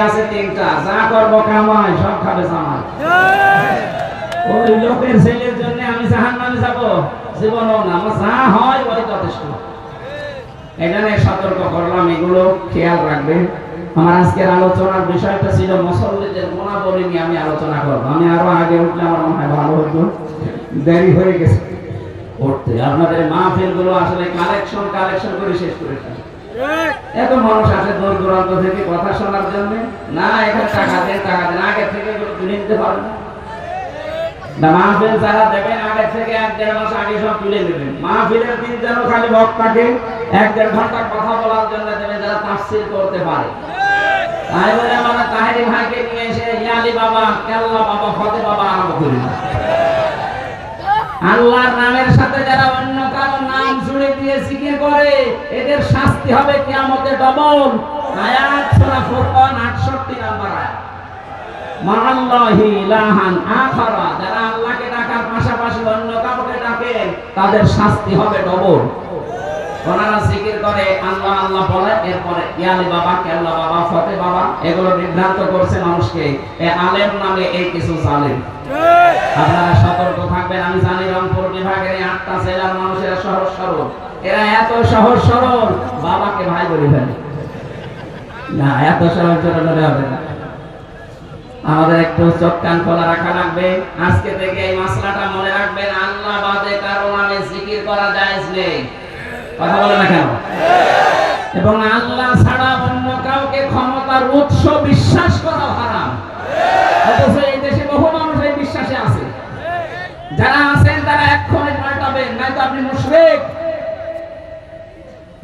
আছে তিনটা, যা করবো কামাই, সব খাবে জামাই। ওই লোকের ছেলের জন্য আমি জাহান্নামে যাবো? জীবনও না, আমার যা হয় ওই যথেষ্ট। এখানে সতর্ক করলাম, এগুলো খেয়াল রাখবেন। আমার আজকের আলোচনার বিষয়টা ছিল মুসল্লিদের গুণাবলী নিয়ে আমি আলোচনা করবো। আমি আরো আগে উঠলে আমার মনে হয় ভালো হতো, দেরি হয়ে গেছে উঠতে। আপনাদের মাহফিল গুলো আসলে কালেকশন করে শেষ করেছেন। এত মানুষ আসে দূর দূরান্ত থেকে কথা শোনার জন্য, না এখানে টাকা দেন আগে থেকে এগুলো তুলে নিতে পারবেন না। মাহফিল যারা দেবেন আগে থেকে 1-1.5 মাস আগে সব তুলে নেবেন। মাহফিলের দিন যেন খালি বক্তাকে 1-1.5 ঘন্টা কথা বলার জন্য দেবেন, যারা তাফসীর করতে পারে। তাই বলে আমরা তাহেরি ভাইকে নিয়ে এসে ইয়ালি বাবা, কেল্লা বাবা, ফতে বাবা আরম্ভ করি না। আল্লাহর নামের সাথে যারা অন্য কারো নাম জুড়ে দিয়ে জিকির করে, এদের শাস্তি হবে কিয়ামতে ডবল। আয়াত সূরা ফুরকান 68 নম্বর আয়াত। মাআল্লাহি ইলাহান আখারা, যারা আল্লাহকে ডাকার পাশাপাশি অন্য কাউকে ডাকে, তাদের শাস্তি হবে ডবল। ওনারা জিকির করে, আল্লাহ আল্লাহ বলে, এরপরে ইয়ালি বাবা, কেল্লা বাবা, ফতে বাবা, এগুলো বিভ্রান্ত করছে মানুষকে। এই আলেম নামে এই কিছু জালেম। আপনারা সতর্ক থাকবেন। আমি জানি রংপুর বিভাগের 8টা জেলার মানুষেরা সহজ সরল, এরা এত সহজ সরল বাবাকে ভাই বলে ফেলে না। এত সহজ সরল হবে না। আমাদের একটু চোখ কান খোলা রাখা লাগবে। আজকে থেকে এই মাসলাটা মনে রাখবেন, আল্লাহ বাদে কারো নামে জিকির করা জায়েজ নেই। কথা বলে না কেন? এবং আল্লাহ ছাড়া অন্য কাউকে ক্ষমতার উৎস বিশ্বাস করা হারাম। অথচ এই দেশে বহু মানুষ এই বিশ্বাসে আছে। যারা আছেন তারা এক্ষুনি পাল্টাবেন, নয়তো আপনি মুশরিক।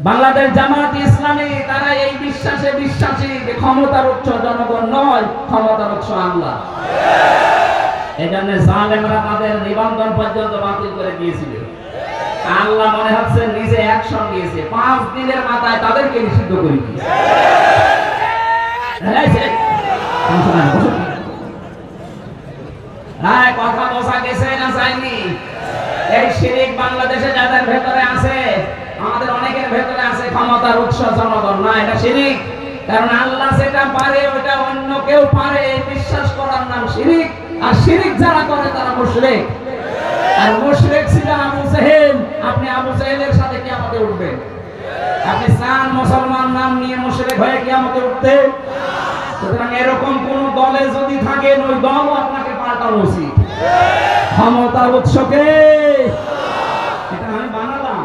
বাংলাদেশ জামাত ইসলামী তারা এই বিশ্বাসে বিশ্বাসী যে ক্ষমতার উৎস জনগণ নয়, ক্ষমতার উৎস আল্লাহ। এজন্য জালেমরা তাদের নিবন্ধন পর্যন্ত বাতিল করে দিয়েছিল। আল্লাহ মনে হচ্ছে নিজে অ্যাকশন নিয়েছে, 5 দিনের মাথায় তাদেরকে নিষিদ্ধ করে দিয়েছে। কথা বোঝা গেছে না যায়নি? এই শিরিক বাংলাদেশে যাদের ভেতরে আছে, আমাদের অনেকের ভেতরে আছে, ক্ষমতার উৎস জনগণ না, এটা শিরিক। কারণ আল্লাহ যেটা পারে ওটা অন্য কেউ পারে, এই বিশ্বাস করার নাম শিরিক। আর শিরিক যারা করে তারা মুশরিক। আর মুশরিক ছিল আবু জেহেল। আপনি আবু জেহেলের সাথে কিয়ামতে উঠবেন? আপনি চান মুসলমান নাম নিয়ে মুশরিক হয়ে কিয়ামতে উঠতে? সুতরাং এরকম কোন দলে যদি থাকেন, ওই দলও আপনাকে পাল্টানো উচিত। ক্ষমতার উৎসকে এটা আমি বানালাম।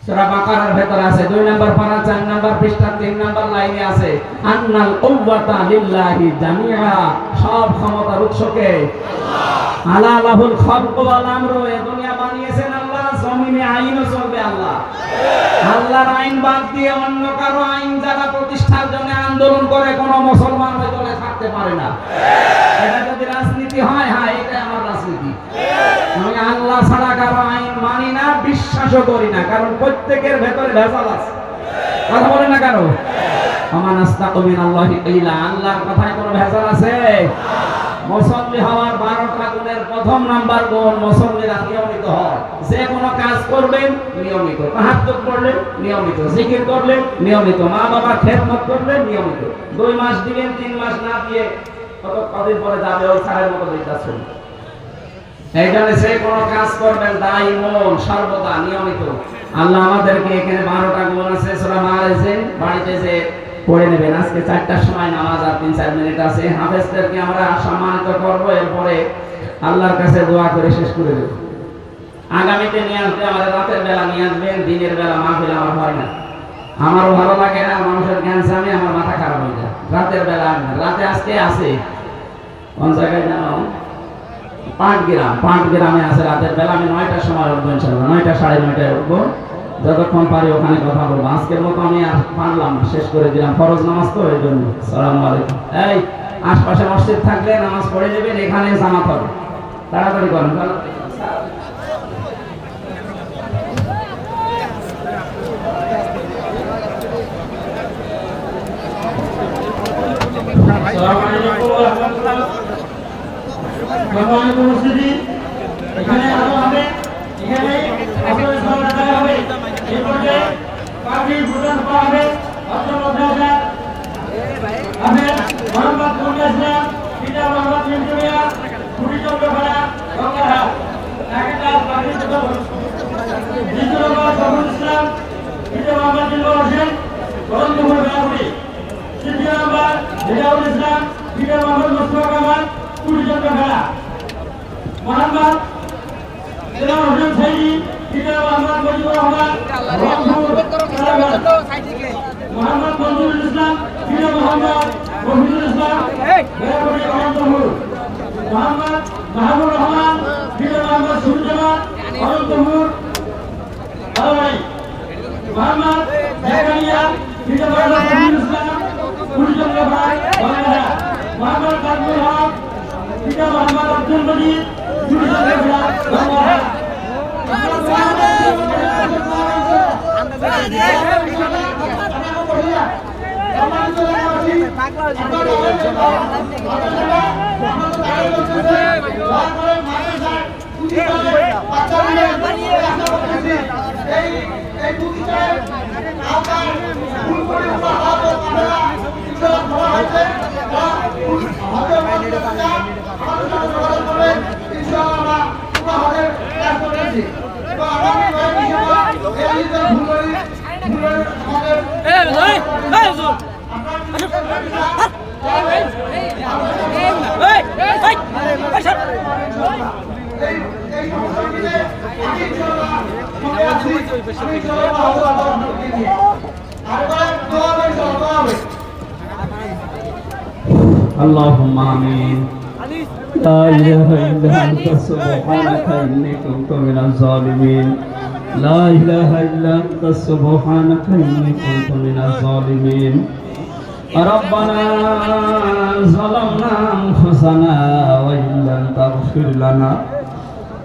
সূরা বাকারার ভেতরে আছে 2 নম্বর পারা 4 নম্বর পৃষ্ঠা 3 নম্বর লাইনে আছে, আন্নাল কুওয়াতা লিল্লাহি জামিআ, সব ক্ষমতার উৎসকে আল্লাহ। আলা লাহুল খালকু ওয়াল আমরু, এই দুনিয়া বানিয়েছেন আল্লাহ, জমিনে আইনও চলবে আল্লাহ। আল্লাহর আইন বাদ দিয়ে অন্য কারো আইন যারা প্রতিষ্ঠার জন্য আন্দোলন করে, কোনো মুসলমান ওই দলে থাকতে পারে না। এটা যদি রাজনীতি হয়, হ্যাঁ এটা আমার রাজনীতি। আমি আল্লাহ ছাড়া কারো আইন মানি না, বিশ্বাসও করি না, কারণ প্রত্যেকের ভেতরে ভেজাল আছে। কথা বলেন না কেন? আমান আস্তাকু মিনাল্লাহি কিলা, আল্লাহর কথায় কোনো ভেজাল আছে? মুসল্লি হওয়ার 12টা গুণের প্রথম নাম্বার গুণ, মুসল্লিরা নিয়মিত হয়। যে কোনো কাজ করবেন নিয়মিত, তাহাজ্জুদ করলেন নিয়মিত, জিকির করলেন নিয়মিত, মা বাবার খেদমত করলেন নিয়মিত। 2 মাস দিবেন, 3 মাস না দিয়ে কতদিন পরে যাবে ওই ছাড়ের মতো দিতেছেন। এই জন্য যে কোনো কাজ করবেন দাইমন, সর্বদা নিয়মিত। আল্লাহ আমাদেরকে এখানে 12টা গুণ আছে, সূরা মাআরিজে বাড়িতে যে পড়ে নেবেন। আজকে 4টার সময় নামাজ, আর 3-4 মিনিট আছে। হাফেজদেরকে আমরা সম্মানিত করব, এরপরে আল্লাহর কাছে দোয়া করে শেষ করে দেব। আগামীতে নিয়ে আসবে, আমাদের রাতের বেলা নিয়ে আসবেন। দিনের বেলা মাহফিল আমার হয় না, আমারও ভালো লাগে না, মানুষের জ্ঞান জানে, আমার মাথা খারাপ হয়ে যায়। রাতের বেলা রাতে আজকে আছে কোন জায়গায় জানো? পাটগ্রামে আছে রাতের বেলা। আমি 9টার সময় উঠবো ইনশাআল্লাহ, 9টা 9:30 উঠবো। যতক্ষণ পারি ওখানে কথা বলবো। আজকের মতো আমি আর পারলাম না, শেষ করে দিলাম। ফরজ নামাজ তো, এই জন্য। আসসালামু আলাইকুম। এই আশপাশে মসজিদ থাকলে নামাজ পড়ে নেবেন, এখানে জামাত হবে, তাড়াতাড়ি করেন। এখানে আলো হবে, এখানে হবে, এরপরে পার্টি ভোটার পাওয়া হবে। অনন্তপুর বেলাপুরি। তৃতীয় নম্বর হেদাউল ইসলাম, তৃতীয় মোহাম্মদ মোস্তফা কামাল, কুড়িচন্দ্র খেলা। মোহাম্মদ সেলাম হোসেন সাইদি, তৃতীয় মোহাম্মদ মজিবুর রহমান, মোহাম্মদ মঞ্জুরুল ইসলাম, তৃতীয় মোহাম্মদ রফিকুল ইসলাম, বেলাপুরি অনন্তপুর। মোহাম্মদ মাহবুব রহমান, তৃতীয় মোহাম্মদ সুরজামান, অনন্তপুর আলাই। মোহাম্মদ জাকারিয়া, তৃতীয় মোহাম্মদ রফিকুল ইসলাম, কুড়িচন্দ্র ভাই বাংলা। মোহাম্মদ কাজমুল হক, তৃতীয় মোহাম্মদ আব্দুল মজিদ, কুড়িচন্দ্র ভাই বাংলা। اللهم آمين. لا إله إلا أنت سبحانك إني كنت من الظالمين. لا إله إلا أنت سبحانك إني كنت من الظالمين. ربنا ظلمنا أنفسنا وإن لم تغفر لنا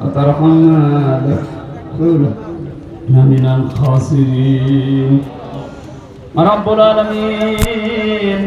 وترحمنا لنكونن من الخاسرين. رب العالمين.